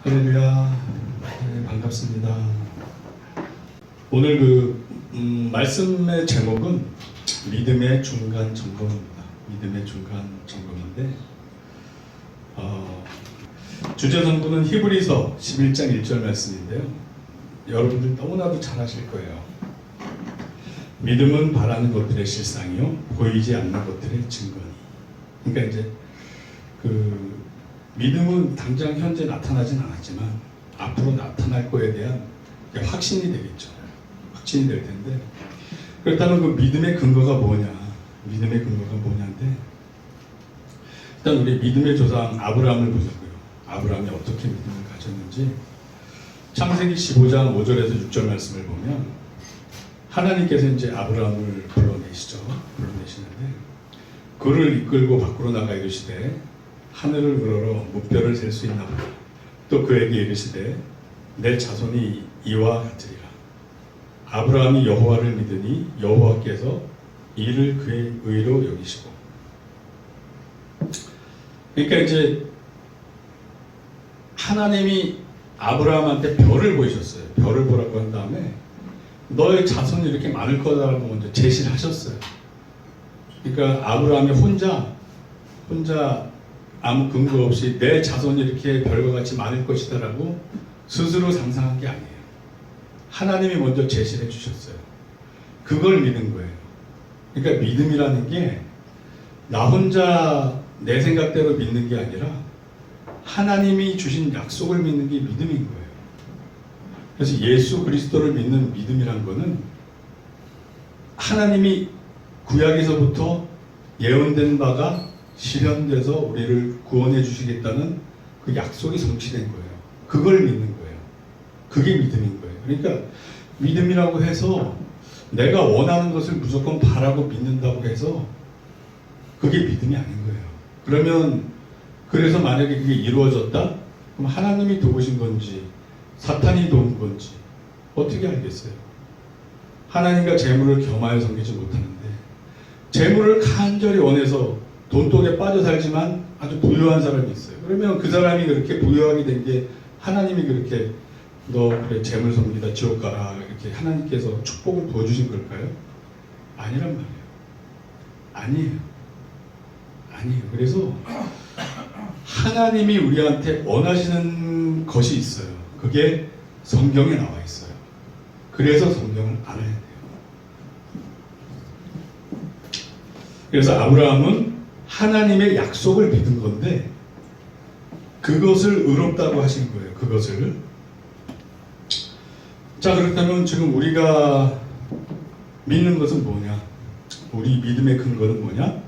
할렐루야. 네, 반갑습니다. 오늘 말씀의 제목은 믿음의 중간 점검입니다. 믿음의 중간 점검인데 주제 성구는 히브리서 11장 1절 말씀인데요. 여러분들 너무나도 잘 아실 거예요. 믿음은 바라는 것들의 실상이요 보이지 않는 것들의 증거니. 그러니까 이제 믿음은 당장 현재 나타나진 않았지만 앞으로 나타날 거에 대한 확신이 되겠죠. 확신이 될 텐데, 그렇다면 그 믿음의 근거가 뭐냐? 믿음의 근거가 뭐냐인데, 일단 우리 믿음의 조상 아브라함을 보자고요. 아브라함이 어떻게 믿음을 가졌는지 창세기 15장 5절에서 6절 말씀을 보면 하나님께서 이제 아브라함을 불러내시는데 그를 이끌고 밖으로 나가 이르시되 하늘을 우러러 무뼈를 셀 수 있나 보다. 또 그에게 이르시되 내 자손이 이와 같으리라. 아브라함이 여호와를 믿으니 여호와께서 이를 그의 의로 여기시고. 그러니까 이제 하나님이 아브라함한테 별을 보이셨어요. 별을 보라고 한 다음에 너의 자손이 이렇게 많을 거다라고 먼저 제시를 하셨어요. 그러니까 아브라함이 혼자 아무 근거 없이 내 자손이 이렇게 별과 같이 많을 것이다라고 스스로 상상한 게 아니에요. 하나님이 먼저 제시를 해주셨어요. 그걸 믿은 거예요. 그러니까 믿음이라는 게 나 혼자 내 생각대로 믿는 게 아니라 하나님이 주신 약속을 믿는 게 믿음인 거예요. 그래서 예수 그리스도를 믿는 믿음이란 거는 하나님이 구약에서부터 예언된 바가 실현돼서 우리를 구원해 주시겠다는 그 약속이 성취된 거예요. 그걸 믿는 거예요. 그게 믿음인 거예요. 그러니까 믿음이라고 해서 내가 원하는 것을 무조건 바라고 믿는다고 해서 그게 믿음이 아닌 거예요. 그러면 그래서 만약에 그게 이루어졌다? 그럼 하나님이 도우신 건지 사탄이 도운 건지 어떻게 알겠어요? 하나님과 재물을 겸하여 섬기지 못하는데 재물을 간절히 원해서 돈독에 빠져 살지만 아주 부유한 사람이 있어요. 그러면 그 사람이 그렇게 부유하게 된 게 하나님이 그렇게 너 그래 재물 섬기다 지옥 가라 이렇게 하나님께서 축복을 부어주신 걸까요? 아니란 말이에요. 아니에요. 그래서 하나님이 우리한테 원하시는 것이 있어요. 그게 성경에 나와 있어요. 그래서 성경을 알아야 돼요. 그래서 아브라함은 하나님의 약속을 믿은 건데 그것을 의롭다고 하신 거예요. 그것을. 자, 그렇다면 지금 우리가 믿는 것은 뭐냐? 우리 믿음의 근거는 뭐냐?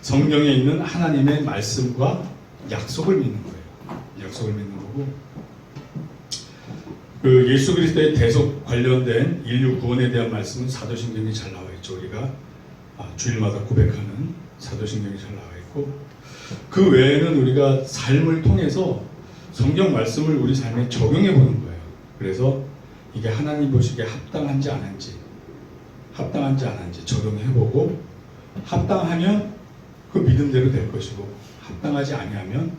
성경에 있는 하나님의 말씀과 약속을 믿는 거예요. 약속을 믿는 거고, 그 예수 그리스도의 대속 관련된 인류 구원에 대한 말씀은 사도신경이 잘 나와 있죠. 우리가 주일마다 고백하는 사도신경이 잘 나와 있고, 그 외에는 우리가 삶을 통해서 성경 말씀을 우리 삶에 적용해 보는 거예요. 그래서 이게 하나님 보시기에 합당한지 안 한지 적용해 보고, 합당하면 그 믿음대로 될 것이고 합당하지 아니하면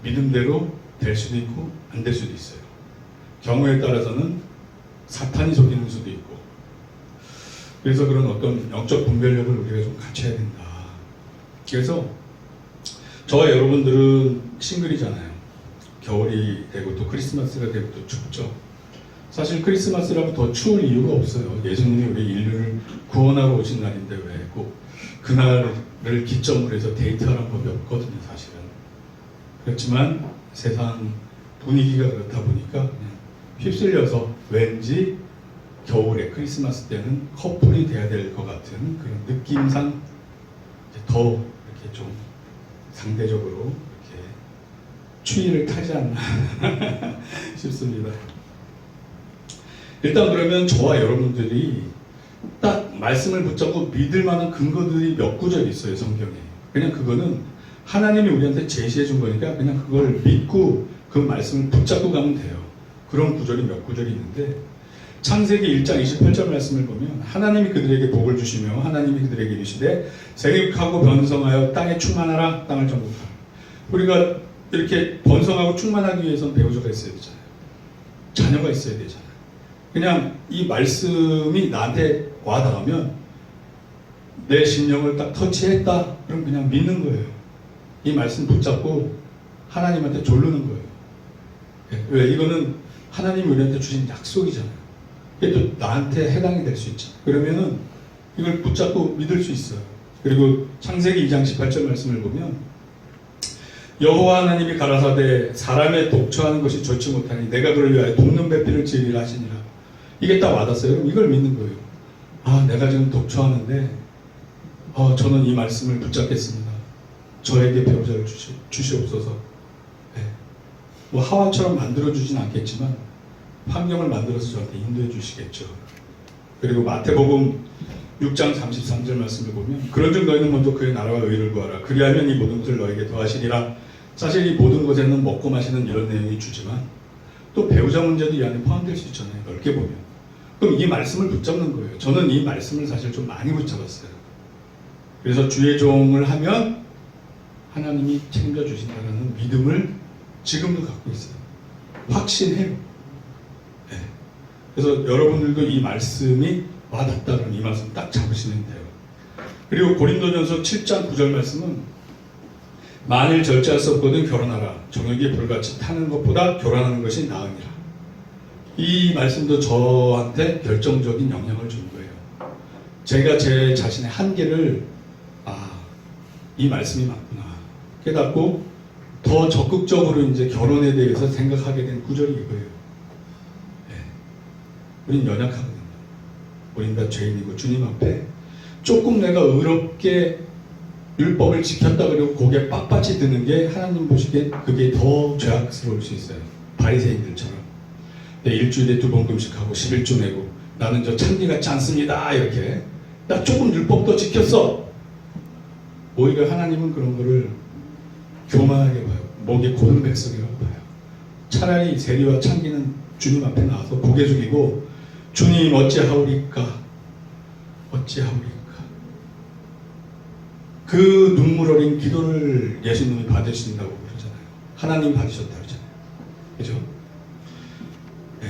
믿음대로 될 수도 있고 안 될 수도 있어요. 경우에 따라서는 사탄이 속이는 수도 있고. 그래서 그런 어떤 영적 분별력을 우리가 좀 갖춰야 된다. 그래서 저와 여러분들은 싱글이잖아요. 겨울이 되고 또 크리스마스가 되고 또 춥죠. 사실 크리스마스라고 더 추울 이유가 없어요. 예수님이 우리 인류를 구원하러 오신 날인데 왜 꼭 그날을 기점으로 해서 데이트하는 법이 없거든요. 사실은. 그렇지만 세상 분위기가 그렇다 보니까 그냥 휩쓸려서 왠지 겨울에 크리스마스 때는 커플이 돼야 될 것 같은 그런 느낌상 더 이렇게 좀 상대적으로 이렇게 추위를 타지 않나 싶습니다. 일단 그러면 저와 여러분들이 딱 말씀을 붙잡고 믿을 만한 근거들이 몇 구절 있어요. 성경에. 그냥 그거는 하나님이 우리한테 제시해 준 거니까 그냥 그걸 믿고 그 말씀을 붙잡고 가면 돼요. 그런 구절이 몇 구절이 있는데, 창세기 1장 28절 말씀을 보면 하나님이 그들에게 복을 주시며 하나님이 그들에게 이르시되 생육하고 번성하여 땅에 충만하라. 땅을 정복하라. 우리가 이렇게 번성하고 충만하기 위해서는 배우자가 있어야 되잖아요. 자녀가 있어야 되잖아요. 그냥 이 말씀이 나한테 와닿으면 내 심령을 딱 터치했다. 그럼 그냥 믿는 거예요. 이 말씀 붙잡고 하나님한테 졸르는 거예요. 왜? 이거는 하나님이 우리한테 주신 약속이잖아요. 이게 또 나한테 해당이 될 수 있잖아요. 그러면은 이걸 붙잡고 믿을 수 있어요. 그리고 창세기 2장 18절 말씀을 보면 여호와 하나님이 가라사대 사람의 독처하는 것이 좋지 못하니 내가 그를 위하여 돕는 배필을 지으리라 하시니라. 이게 딱 와닿았어요. 그럼 이걸 믿는 거예요. 아, 내가 지금 독처하는데 저는 이 말씀을 붙잡겠습니다. 저에게 배우자를 주시옵소서. 네. 뭐 하와처럼 만들어주진 않겠지만 환경을 만들어서 저한테 인도해 주시겠죠. 그리고 마태복음 6장 33절 말씀을 보면 그런즉 너희는 먼저 그의 나라와 의를 구하라. 그리하면 이 모든 것을 너에게 더하시리라. 사실 이 모든 것에는 먹고 마시는 이런 내용이 주지만 또 배우자 문제도 이 안에 포함될 수 있잖아요. 넓게 보면. 그럼 이 말씀을 붙잡는 거예요. 저는 이 말씀을 사실 좀 많이 붙잡았어요. 그래서 주의 종을 하면 하나님이 책임져 주신다는 믿음을 지금도 갖고 있어요. 확신해요. 네. 그래서 여러분들도 이 말씀이 와닿다 그러면 이 말씀 딱 잡으시면 돼요. 그리고 고린도전서 7장 9절 말씀은 만일 절제할 수 없거든 결혼하라. 정욕이 불같이 타는 것보다 결혼하는 것이 나으니라. 이 말씀도 저한테 결정적인 영향을 준 거예요. 제가 제 자신의 한계를 이 말씀이 맞구나 깨닫고 더 적극적으로 이제 결혼에 대해서 생각하게 된 구절이 이거예요. 네. 우린 연약하거든요. 우린 다 죄인이고 주님 앞에 조금 내가 의롭게 율법을 지켰다 그리고 고개 빳빳이 드는 게 하나님 보시기에 그게 더 죄악스러울 수 있어요. 바리새인들처럼 일주일에 2번 금식하고 11조 내고 나는 저 찬미 같지 않습니다 이렇게 나 조금 율법도 지켰어. 오히려 하나님은 그런 거를 교만하게 봐요. 목에 고든 백석이라고 봐요. 차라리 세리와 창기는 주님 앞에 나와서 고개 숙이고 주님 어찌하오리까 어찌하오리까 그 눈물 어린 기도를 예수님이 받으신다고 그러잖아요. 하나님 받으셨다고 그러잖아요. 그죠? 네.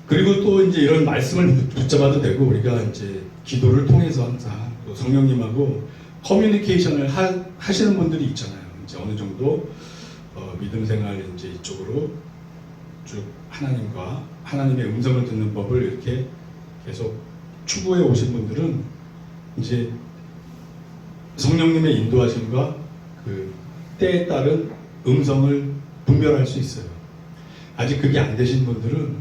그리고 또 이제 이런 말씀을 붙잡아도 되고 우리가 이제 기도를 통해서 항상 또 성령님하고 커뮤니케이션을 하시는 분들이 있잖아요. 이제 어느 정도 믿음 생활 이제 이쪽으로 쭉 하나님과 하나님의 음성을 듣는 법을 이렇게 계속 추구해 오신 분들은 이제 성령님의 인도하심과 그 때에 따른 음성을 분별할 수 있어요. 아직 그게 안 되신 분들은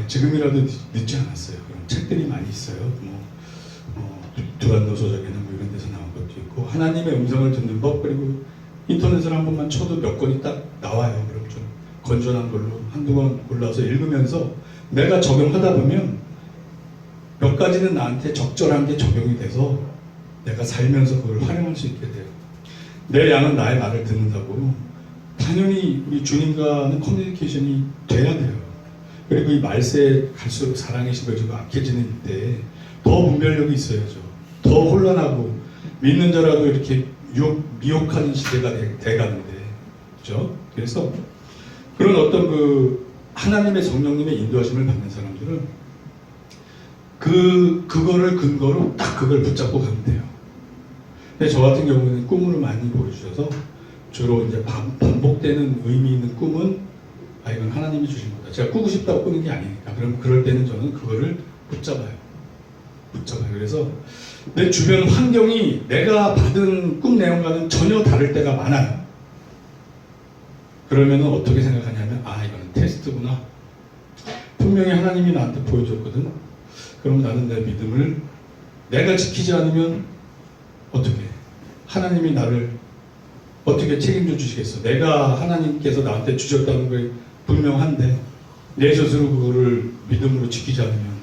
지금이라도 늦지 않았어요. 그런 책들이 많이 있어요. 두란노 소적이나 뭐 이런 데서 나온 것도 있고 하나님의 음성을 듣는 법 그리고 인터넷을 한 번만 쳐도 몇 권이 딱 나와요. 그럼 좀 건전한 걸로 한두 권 골라서 읽으면서 내가 적용하다 보면 몇 가지는 나한테 적절한 게 적용이 돼서 내가 살면서 그걸 활용할 수 있게 돼요. 내 양은 나의 말을 듣는다고 당연히 우리 주님과는 커뮤니케이션이 돼야 돼요. 그리고 이 말세에 갈수록 사랑이 식어지고 악해지는 때 더 분별력이 있어야죠. 더 혼란하고 믿는 자라도 이렇게 미혹하는 시대가 돼가는데 그렇죠? 그래서 그런 어떤 그 하나님의 성령님의 인도하심을 받는 사람들은 그거를 근거로 딱 그걸 붙잡고 가면 돼요. 근데 저 같은 경우는 꿈을 많이 보여주셔서 주로 이제 반복되는 의미 있는 꿈은 이건 하나님이 주신 거다. 제가 꾸고 싶다고 꾸는 게 아니니까. 그럼 그럴 때는 저는 그거를 붙잡아요. 그래서 내 주변 환경이 내가 받은 꿈 내용과는 전혀 다를 때가 많아요. 그러면은 어떻게 생각하냐면 이거는 테스트구나. 분명히 하나님이 나한테 보여줬거든. 그럼 나는 내 믿음을 내가 지키지 않으면 어떻게 하나님이 나를 어떻게 책임져 주시겠어? 내가 하나님께서 나한테 주셨다는 게 분명한데 내 스스로 그거를 믿음으로 지키지 않으면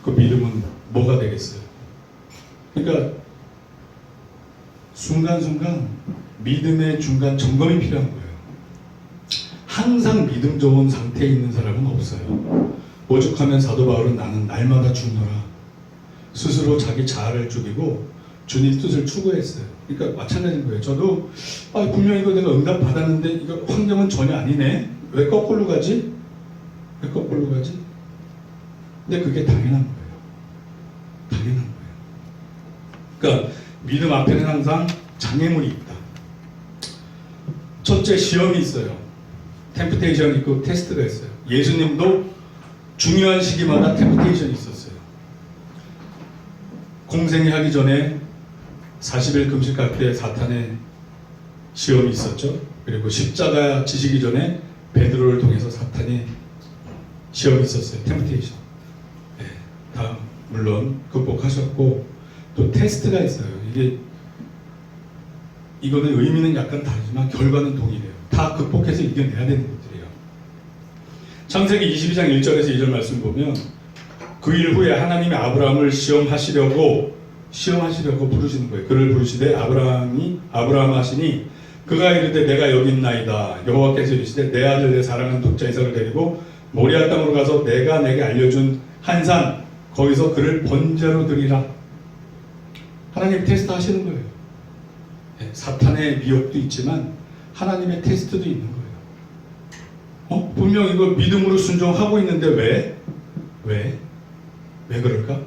그 믿음은 뭐가 되겠어요? 그러니까 순간순간 믿음의 중간 점검이 필요한 거예요. 항상 믿음 좋은 상태에 있는 사람은 없어요. 오죽하면 사도 바울은 나는 날마다 죽노라. 스스로 자기 자아를 죽이고 주님 뜻을 추구했어요. 그러니까 마찬가지인 거예요. 저도 분명 이거 내가 응답 받았는데 이거 환경은 전혀 아니네. 왜 거꾸로 가지? 왜 거꾸로 가지? 근데 그게 당연한 거예요. 당연한 거예요. 그러니까 믿음 앞에는 항상 장애물이 있다. 첫째, 시험이 있어요. 템프테이션이 있고 테스트가 있어요. 예수님도 중요한 시기마다 템프테이션이 있었어요. 공생이 하기 전에 40일 금식할 때 사탄의 시험이 있었죠. 그리고 십자가 지시기 전에 베드로를 통해서 사탄의 시험이 있었어요. 템프테이션. 네, 다 물론 극복하셨고 또 테스트가 있어요. 이거는 의미는 약간 다르지만 결과는 동일해요. 다 극복해서 이겨내야 되는 것들이에요. 창세기 22장 1절에서 2절 말씀 보면 그 일 후에 하나님이 아브라함을 시험하시려고 부르시는 거예요. 그를 부르시되 아브라함 하시니 그가 이르되 내가 여기 있나이다. 여호와께서 이르시되 내 아들 내 사랑하는 독자 이삭을 데리고 모리아 땅으로 가서 내가 내게 알려준 한 산 거기서 그를 번제로 드리라. 하나님 테스트 하시는 거예요. 사탄의 미혹도 있지만 하나님의 테스트도 있는 거예요. 분명 이거 믿음으로 순종하고 있는데 왜 그럴까?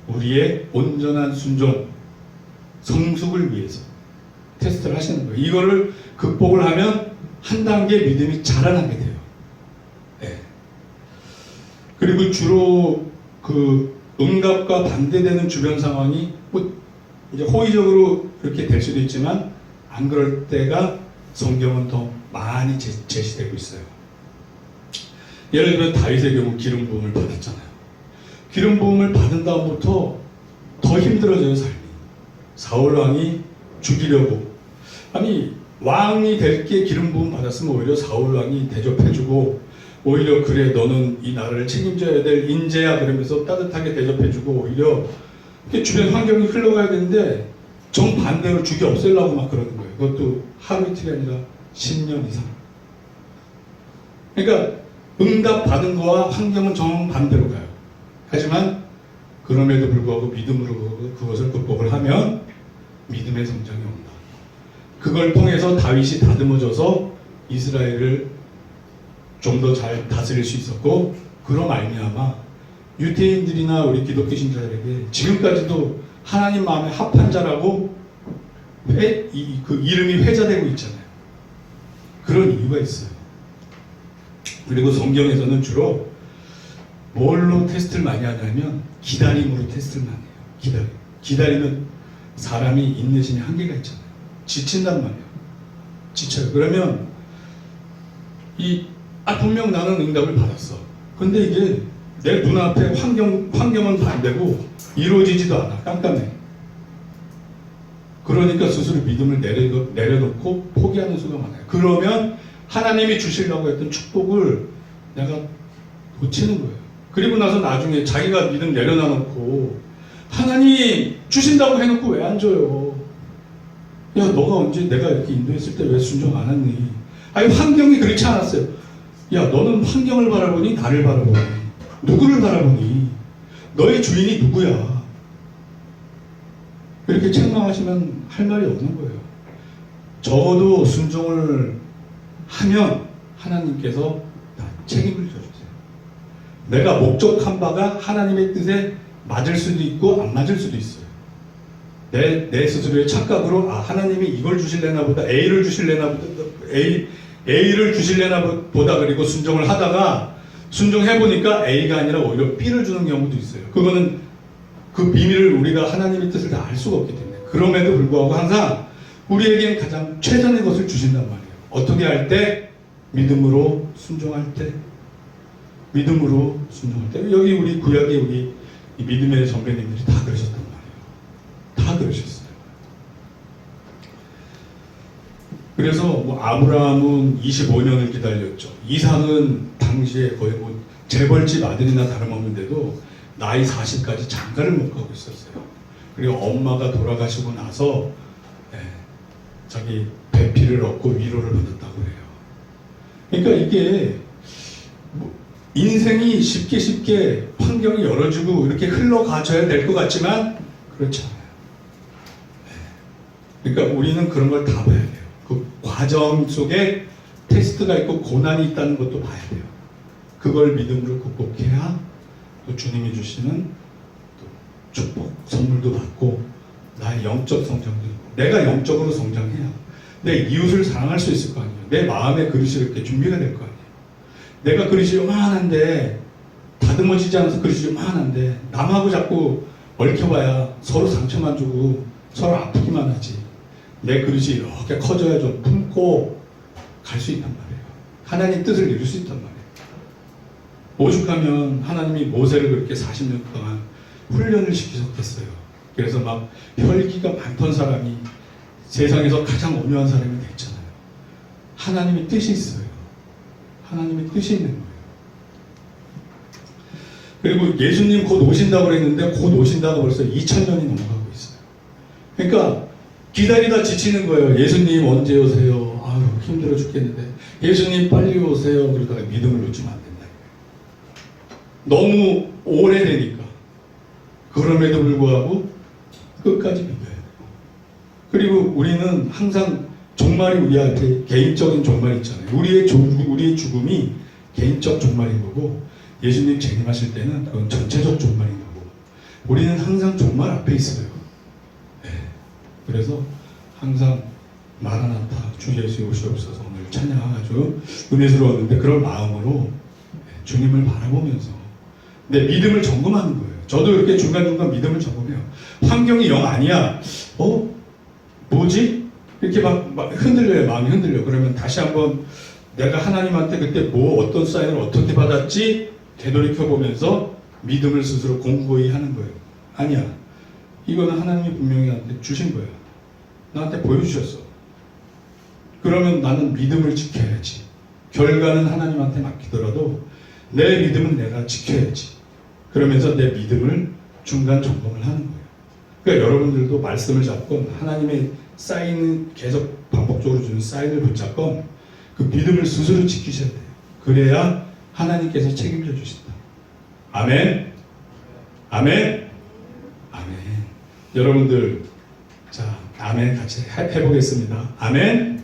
우리의 온전한 순종, 성숙을 위해서 테스트를 하시는 거예요. 이거를 극복을 하면 한 단계 믿음이 자라나게 돼요. 네. 그리고 주로 그 응답과 반대되는 주변 상황이 이제 호의적으로 그렇게 될 수도 있지만 안 그럴 때가 성경은 더 많이 제시되고 있어요. 예를 들어 다윗의 경우 기름 부음을 받았잖아요. 기름 부음을 받은 다음부터 더 힘들어져요, 삶이. 사울 왕이 죽이려고. 아니, 왕이 될 게 기름 부음 받았으면 오히려 사울 왕이 대접해주고 오히려 그래 너는 이 나라를 책임져야 될 인재야 그러면서 따뜻하게 대접해주고 오히려 주변 환경이 흘러가야 되는데 정반대로 죽이 없애려고 막 그러는 거예요. 그것도 하루 이틀이 아니라 10년 이상. 그러니까 응답 받은 거와 환경은 정반대로 가요. 하지만 그럼에도 불구하고 믿음으로 그것을 극복을 하면 믿음의 성장이 온다. 그걸 통해서 다윗이 다듬어져서 이스라엘을 좀 더 잘 다스릴 수 있었고 그로 말미암아 유대인들이나 우리 기독교 신자들에게 지금까지도 하나님 마음에 합한 자라고 그 이름이 회자되고 있잖아요. 그런 이유가 있어요. 그리고 성경에서는 주로 뭘로 테스트를 많이 하냐면 기다림으로 테스트를 많이 해요. 기다리면 사람이 인내심이 한계가 있잖아요. 지친단 말이에요. 지쳐요. 그러면 분명 나는 응답을 받았어. 근데 이게 내 눈앞에 환경은 반대고 이루어지지도 않아. 깜깜해. 그러니까 스스로 믿음을 내려놓고 포기하는 수가 많아요. 그러면 하나님이 주시려고 했던 축복을 내가 놓치는 거예요. 그리고 나서 나중에 자기가 믿음 내려놔놓고 하나님 주신다고 해놓고 왜 안 줘요? 야, 너가 언제 내가 이렇게 인도했을 때 왜 순종 안 했니? 아니, 환경이 그렇지 않았어요. 야, 너는 환경을 바라보니 나를 바라보니 누구를 바라보니 너의 주인이 누구야? 이렇게 책망하시면 할 말이 없는 거예요. 적어도 순종을 하면 하나님께서 책임을 져주세요. 내가 목적한 바가 하나님의 뜻에 맞을 수도 있고 안 맞을 수도 있어요. 내 스스로의 착각으로 하나님이 이걸 주실래나 보다 A를 주실래나 보다 그리고 순종을 하다가 순종해보니까 A가 아니라 오히려 B를 주는 경우도 있어요. 그거는 그 비밀을 우리가 하나님의 뜻을 다 알 수가 없기 때문에. 그럼에도 불구하고 항상 우리에게는 가장 최선의 것을 주신단 말이에요. 어떻게 할 때? 믿음으로 순종할 때. 여기 우리 구약의 우리 믿음의 선배님들이 다 그러셨단 말이에요. 다 그러셨어요. 그래서 아브라함은 25년을 기다렸죠. 이삭은 당시에 거의 재벌집 아들이나 다름없는데도 나이 40까지 장가를 못 가고 있었어요. 그리고 엄마가 돌아가시고 나서 자기 배필을 얻고 위로를 받았다고 해요. 그러니까 이게 인생이 쉽게 환경이 열어지고 이렇게 흘러가줘야 될 것 같지만 그렇지 않아요. 그러니까 우리는 그런 걸 다 봐야 돼요. 그 과정 속에 테스트가 있고 고난이 있다는 것도 봐야 돼요. 그걸 믿음으로 극복해야 또 주님이 주시는 또 축복, 선물도 받고 나의 영적 성장도 있고, 내가 영적으로 성장해야 내 이웃을 사랑할 수 있을 거 아니에요. 내 마음의 그릇이 이렇게 준비가 될 거 아니에요. 내가 그릇이 요만한데, 다듬어지지 않아서 그릇이 요만한데 남하고 자꾸 얽혀봐야 서로 상처만 주고 서로 아프기만 하지. 내 그릇이 이렇게 커져야 좀 품고 갈 수 있단 말이에요. 하나님 뜻을 이룰 수 있단 말이에요. 오죽하면 하나님이 모세를 그렇게 40년 동안 훈련을 시키셨겠어요. 그래서 막 혈기가 많던 사람이 세상에서 가장 온유한 사람이 됐잖아요. 하나님의 뜻이 있어요. 하나님의 뜻이 있는 거예요. 그리고 예수님 곧 오신다고 그랬는데 곧 오신다고 벌써 2000년이 넘어가고 있어요. 그러니까 기다리다 지치는 거예요. 예수님 언제 오세요? 아유 힘들어 죽겠는데 예수님 빨리 오세요. 그러다가 믿음을 놓치면 안 된다. 너무 오래되니까. 그럼에도 불구하고 끝까지 믿어야 돼요. 그리고 우리는 항상 종말이 우리 앞에 개인적인 종말이 있잖아요. 우리의 죽음이 개인적 종말인 거고, 예수님 재림하실 때는 그건 전체적 종말인 거고, 우리는 항상 종말 앞에 있어요. 네. 그래서 항상 마라나타 주 예수 오시옵소서 오늘 찬양 아주 은혜스러웠는데, 그런 마음으로 주님을 바라보면서 내 믿음을 점검하는 거예요. 저도 이렇게 중간중간 믿음을 점검해요. 환경이 영 아니야. 뭐지? 이렇게 막 흔들려요. 마음이 흔들려. 그러면 다시 한번 내가 하나님한테 그때 어떤 사인을 어떻게 받았지? 되돌이켜보면서 믿음을 스스로 공고히 하는 거예요. 아니야. 이거는 하나님이 분명히 나한테 주신 거야. 나한테 보여주셨어. 그러면 나는 믿음을 지켜야지. 결과는 하나님한테 맡기더라도 내 믿음은 내가 지켜야지. 그러면서 내 믿음을 중간 점검을 하는 거예요. 그러니까 여러분들도 말씀을 잡건 하나님의 사인을 계속 반복적으로 주는 사인을 붙잡건 그 믿음을 스스로 지키셔야 돼요. 그래야 하나님께서 책임져 주신다. 아멘. 아멘. 아멘. 여러분들 자 아멘 같이 해보겠습니다. 아멘.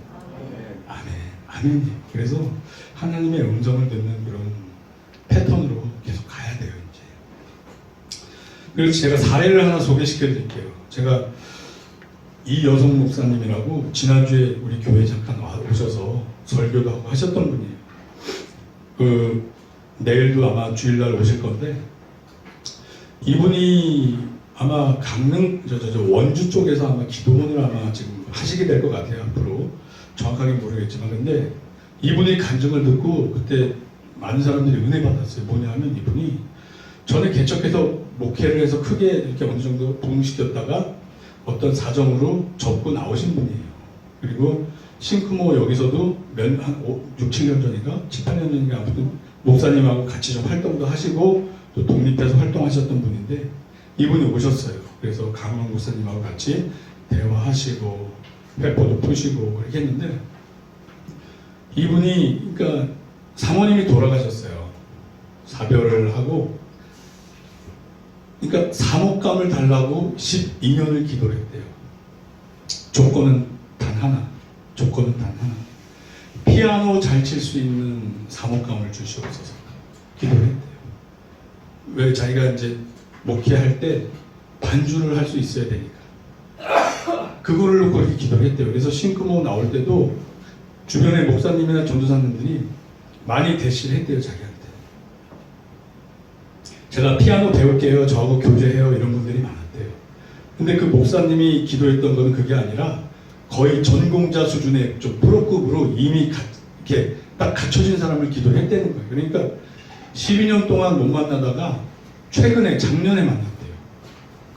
아멘. 아멘. 그래서 하나님의 음성을 듣는 그런 패턴으로 계속 가야 돼요. 이제. 그래서 제가 사례를 하나 소개시켜 드릴게요. 제가 이 여성 목사님이라고 지난주에 우리 교회 잠깐 오셔서 설교도 하고 하셨던 분이에요. 내일도 아마 주일날 오실 건데, 이분이 아마 강릉 원주 쪽에서 아마 기도원을 아마 지금 하시게 될 것 같아요. 앞으로 정확하게 모르겠지만, 근데 이분의 간증을 듣고 그때 많은 사람들이 은혜 받았어요. 뭐냐면 이분이 전에 개척해서 목회를 해서 크게 이렇게 어느 정도 부흥시켰다가 어떤 사정으로 접고 나오신 분이에요. 그리고 싱크모 여기서도 한 6, 7년 전인가? 7, 8년 전인가? 아무튼 목사님하고 같이 좀 활동도 하시고 또 독립해서 활동하셨던 분인데, 이분이 오셨어요. 그래서 강원 목사님하고 같이 대화하시고 회포도 푸시고 그렇게 했는데, 이분이 그러니까 사모님이 돌아가셨어요. 사별을 하고, 그러니까 사목감을 달라고 12년을 기도를 했대요. 조건은 단 하나. 피아노 잘 칠 수 있는 사목감을 주시옵소서 기도를 했대요. 왜? 자기가 이제 목회할 때 반주를 할 수 있어야 되니까. 그거를 놓고 이렇게 기도를 했대요. 그래서 싱크모 나올 때도 주변의 목사님이나 전도사님들이 많이 대시를 했대요, 자기한테. 제가 피아노 배울게요, 저하고 교제해요, 이런 분들이 많았대요. 근데 그 목사님이 기도했던 건 그게 아니라 거의 전공자 수준의 좀 프로급으로 이미 이렇게 딱 갖춰진 사람을 기도했다는 거예요. 그러니까 12년 동안 못 만나다가 최근에 작년에 만났대요.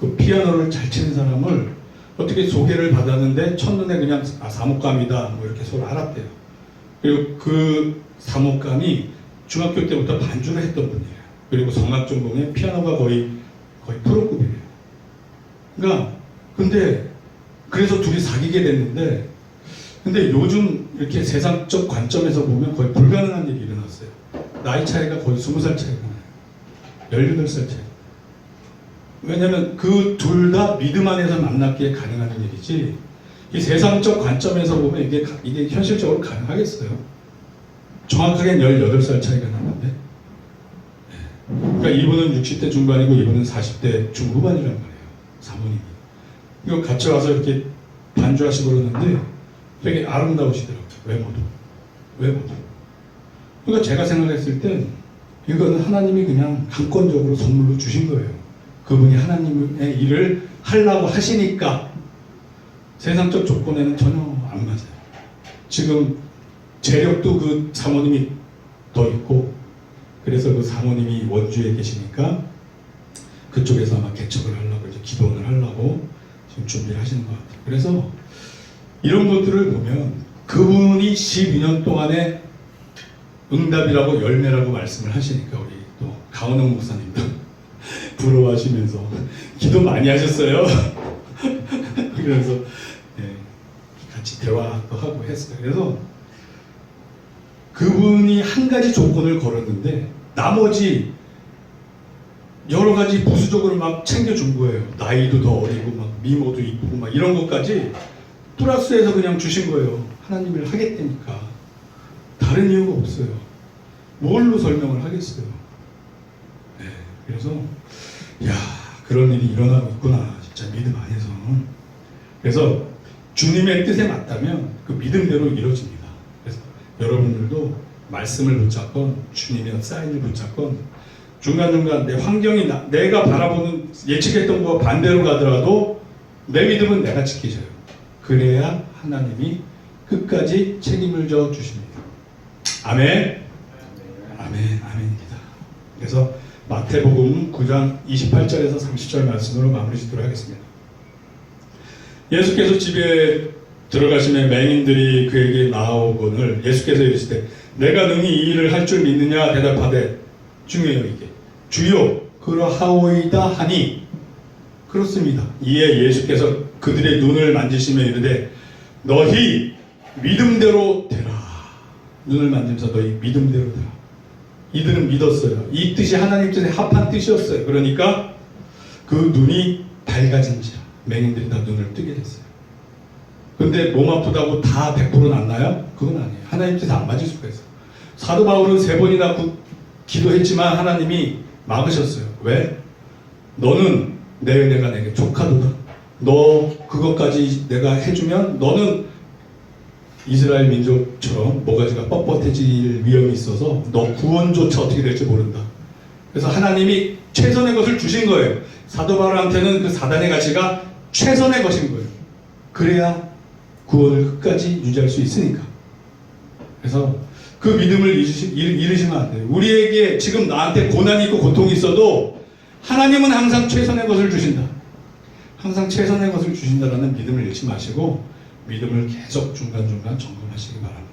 그 피아노를 잘 치는 사람을 어떻게 소개를 받았는데 첫눈에 그냥 사목감이다 뭐 이렇게 서로 알았대요. 그리고 그 사목감이 중학교 때부터 반주를 했던 분이에요. 그리고 성악 전공에 피아노가 거의 프로급이에요. 그러니까 근데 그래서 둘이 사귀게 됐는데, 근데 요즘 이렇게 세상적 관점에서 보면 거의 불가능한 일이 일어났어요. 나이 차이가 거의 20살 차이가 나요. 18살 차이. 왜냐면 그 둘 다 믿음 안에서 만났기에 가능한 일이지, 이 세상적 관점에서 보면 이게 현실적으로 가능하겠어요? 정확하게는 18살 차이가 나는데, 그러니까 이분은 60대 중반이고 이분은 40대 중후반이란 말이에요. 사모님이. 이거 같이 와서 이렇게 반주하시고 그러는데 되게 아름다우시더라고요. 외모도. 그러니까 제가 생각했을 땐 이거는 하나님이 그냥 강권적으로 선물로 주신 거예요. 그분이 하나님의 일을 하려고 하시니까. 세상적 조건에는 전혀 안 맞아요. 지금 재력도 그 사모님이 더 있고, 그래서 그 사모님이 원주에 계시니까 그쪽에서 아마 개척을 하려고, 이제 기도원을 하려고 지금 준비를 하시는 것 같아요. 그래서 이런 것들을 보면 그분이 12년 동안의 응답이라고 열매라고 말씀을 하시니까 우리 또 가은홍 목사님도 부러워하시면서 기도 많이 하셨어요. 그래서 같이 대화도 하고 했어요. 그래서 그분이 한 가지 조건을 걸었는데 나머지 여러 가지 부수적으로 막 챙겨준 거예요. 나이도 더 어리고 막 미모도 이쁘고 막 이런 것까지 플러스해서 그냥 주신 거예요. 하나님을 하겠다니까. 다른 이유가 없어요. 뭘로 설명을 하겠어요. 네, 그래서 야, 그런 일이 일어나고 있구나. 진짜 믿음 안에서. 그래서 주님의 뜻에 맞다면 그 믿음대로 이루어집니다. 그래서 여러분들도 말씀을 붙잡건 주님의 사인을 붙잡건 중간중간 내 환경이 내가 바라보는 예측했던 것과 반대로 가더라도 내 믿음은 내가 지키셔요. 그래야 하나님이 끝까지 책임을 져 주십니다. 아멘. 아멘입니다. 그래서 마태복음 9장 28절에서 30절 말씀으로 마무리 짓도록 하겠습니다. 예수께서 집에 들어가시면 맹인들이 그에게 나오거늘 예수께서 이르시되 내가 능히 이 일을 할 줄 믿느냐 대답하되, 중요해요 이게, 주여 그러하오이다 하니, 그렇습니다. 이에 예수께서 그들의 눈을 만지시며 이르되 너희 믿음대로 되라. 눈을 만지면서 너희 믿음대로 되라. 이들은 믿었어요. 이 뜻이 하나님 뜻에 합한 뜻이었어요. 그러니까 그 눈이 밝아진지라 맹인들이 다 눈을 뜨게 됐어요. 근데 몸 아프다고 다 100% 낫나요? 그건 아니에요. 하나님 뜻에 안 맞을 수가 있어요. 사도 바울은 3번이나 기도했지만 하나님이 막으셨어요. 왜? 너는 내 은혜가 내게 족하도다. 너 그것까지 내가 해주면 너는 이스라엘 민족처럼 모가지가 뻣뻣해질 위험이 있어서 너 구원조차 어떻게 될지 모른다. 그래서 하나님이 최선의 것을 주신 거예요. 사도 바울한테는 그 사단의 가치가 최선의 것인 거예요. 그래야 구원을 끝까지 유지할 수 있으니까. 그래서 그 믿음을 잃으시면 안 돼요. 우리에게 지금 나한테 고난이 있고 고통이 있어도 하나님은 항상 최선의 것을 주신다. 항상 최선의 것을 주신다라는 믿음을 잃지 마시고 믿음을 계속 중간중간 점검하시기 바랍니다.